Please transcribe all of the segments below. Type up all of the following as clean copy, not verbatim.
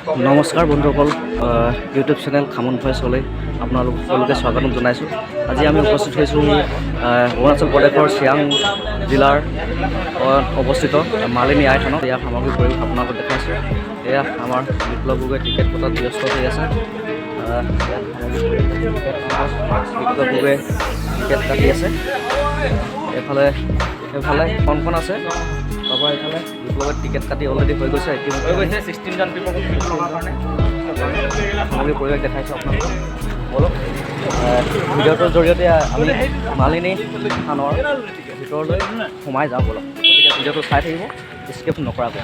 নমস্কাৰ বন্ধুসকল, YouTube channel khaman ভইচলৈ আপোনালোক সকলোকে স্বাগতম জনাইছোঁ। আজি আমি উপস্থিত হৈছোঁ অৰুণাচল প্ৰদেশৰ চিয়াং জিলাৰ অৱস্থিত মালিনী আই থানত। ইয়াৰ সামগ্ৰী পৰিৱেশ আপোনালোকক দেখাইছোঁ। এয়া আমাৰ বিপ্লৱ গগৈ টিকেট কটাত ব্যস্ত হৈ আছে। বিপ্লৱ গগৈ টিকেট কাটি আছে। এইফালে কণকণ আছে। তাৰপৰা এইফালে বিপ্লৱত টিকেট কাটি অলৰেডি হৈ গৈছে। ইতিমধ্যে 16জন সামগ্ৰী পৰিৱেশ দেখাইছোঁ আপোনালোকক। বলক ভিডিঅ'টোৰ জৰিয়তে আমি মালিনী থানৰ ভিতৰলৈ সোমাই যাওঁ বলক। গতিকে ভিডিঅ'টো চাই থাকিব, স্কিপ নকৰাকৈ।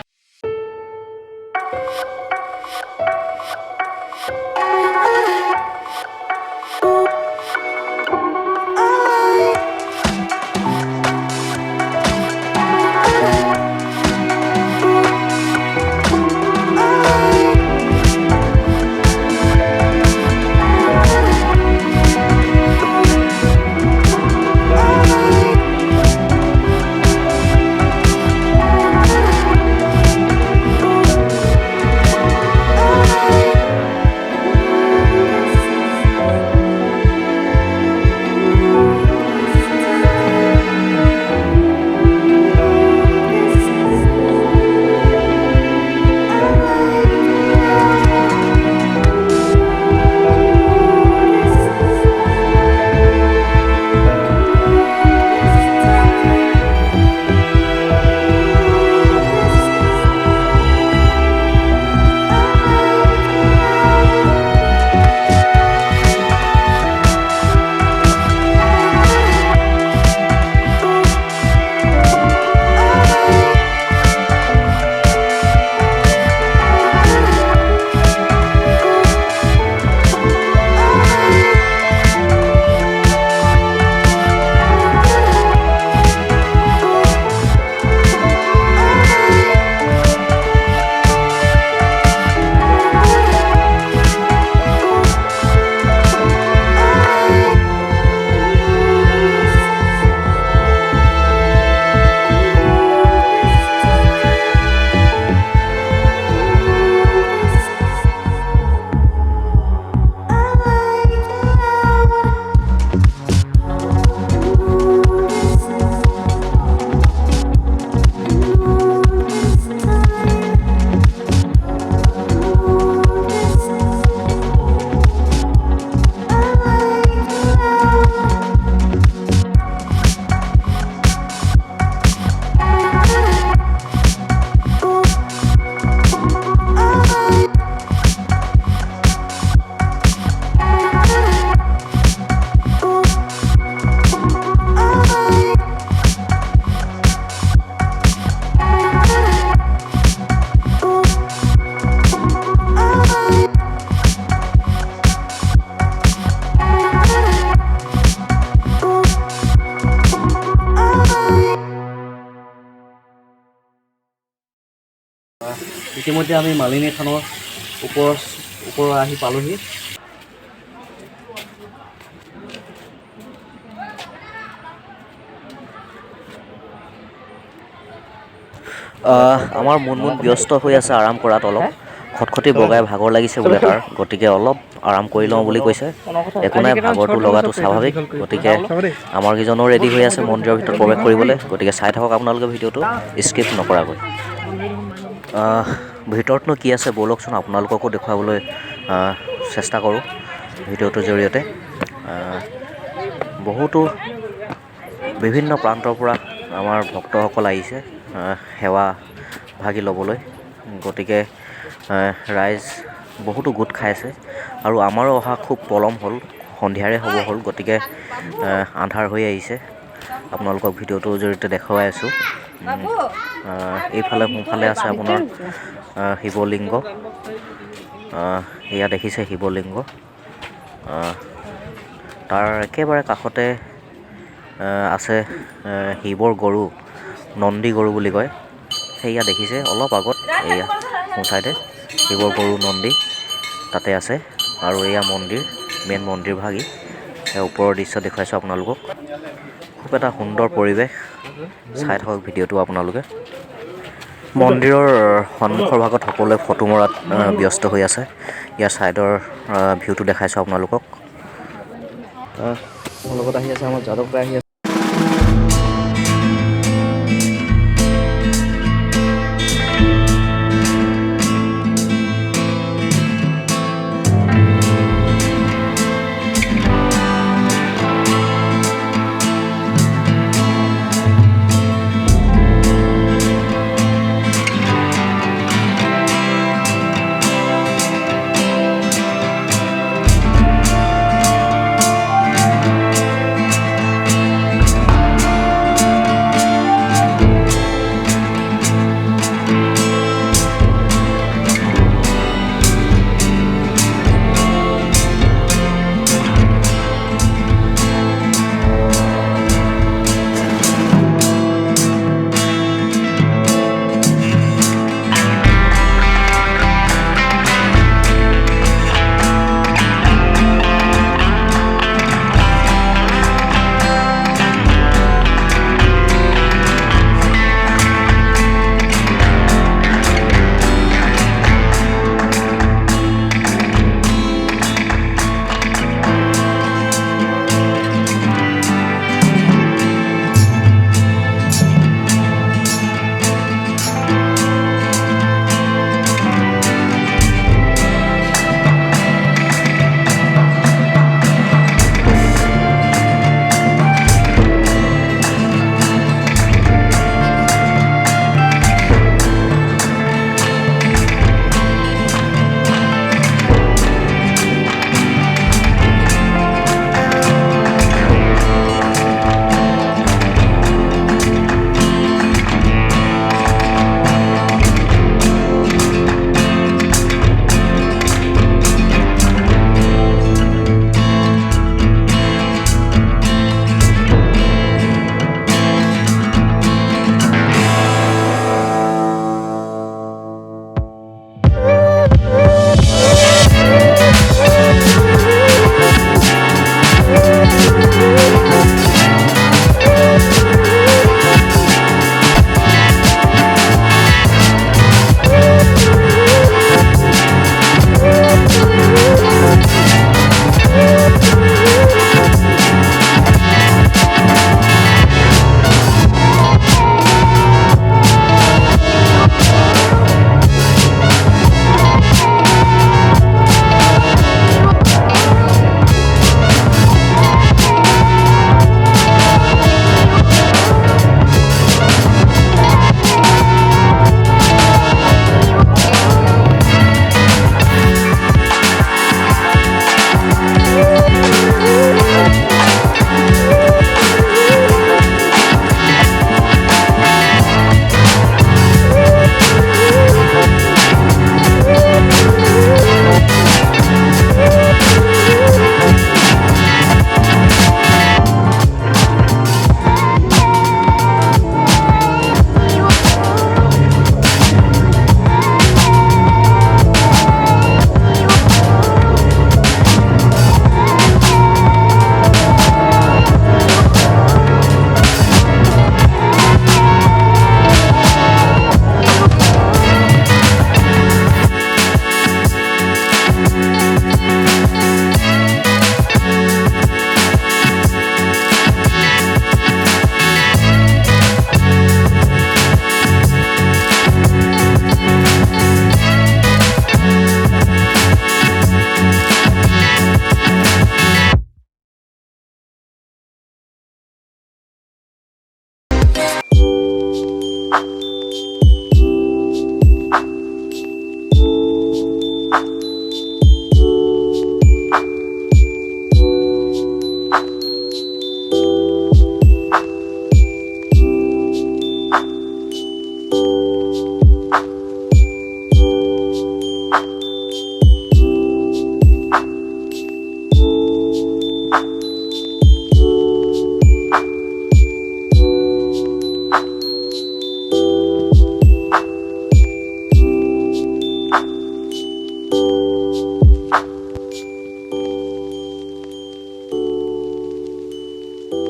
ইতিমধ্যে আমি মালিনী থানৰ ওপৰ আহি পালোহি। আমাৰ মন ব্যস্ত হৈ আছে আৰাম কৰাত। অলপ খটখটি বগাই ভাগৰ লাগিছে বোলে তাৰ, গতিকে অলপ আৰাম কৰি লওঁ বুলি কৈছে। একো নাই, ভাগৰটো লগাটো স্বাভাৱিক। গতিকে আমাৰ কেইজনো ৰেডি হৈ আছে মন্দিৰৰ ভিতৰত প্ৰৱেশ কৰিবলৈ। গতিকে চাই থাকক আপোনালোকে ভিডিঅ'টো স্কিপ নকৰাকৈ। ভিতৰতনো কি আছে ব'লকচোন আপোনালোককো দেখুৱাবলৈ চেষ্টা কৰোঁ ভিডিঅ'টোৰ জৰিয়তে। বহুতো বিভিন্ন প্ৰান্তৰ পৰা আমাৰ ভক্তসকল আহিছে সেৱা ভাগি ল'বলৈ। গতিকে ৰাইজ বহুতো গোট খাইছে আৰু আমাৰো অহা খুব পলম হ'ল, সন্ধিয়াৰে হ'ব হ'ল। গতিকে আন্ধাৰ হৈ আহিছে। আপোনালোকক ভিডিঅ'টোৰ জৰিয়তে দেখুৱাই আছোঁ। এইফালে সোঁফালে আছে আপোনাৰ শিৱলিংগ। এয়া দেখিছে শিৱলিংগ। তাৰ একেবাৰে কাষতে আছে শিৱৰ গৰু, নন্দী গৰু বুলি কয়। সেয়া দেখিছে অলপ আগত, এয়া সোঁ চাইডে শিৱৰ গৰু নন্দী তাতে আছে। আৰু এয়া মন্দিৰ, মেইন মন্দিৰ ভাগি ওপৰৰ দৃশ্য দেখুৱাইছোঁ আপোনালোকক। খুব এটা সুন্দৰ পৰিৱেশ, চাই থাকক ভিডিঅ'টো আপোনালোকে। মন্দিৰৰ সন্মুখৰ ভাগত সকলোৱে ফটো মৰাত ব্যস্ত হৈ আছে। ইয়াৰ ছাইডৰ ভিউটো দেখাইছোঁ আপোনালোকক। মোৰ লগত আহি আছে আমাৰ যাদৱ কাই আহি আছে।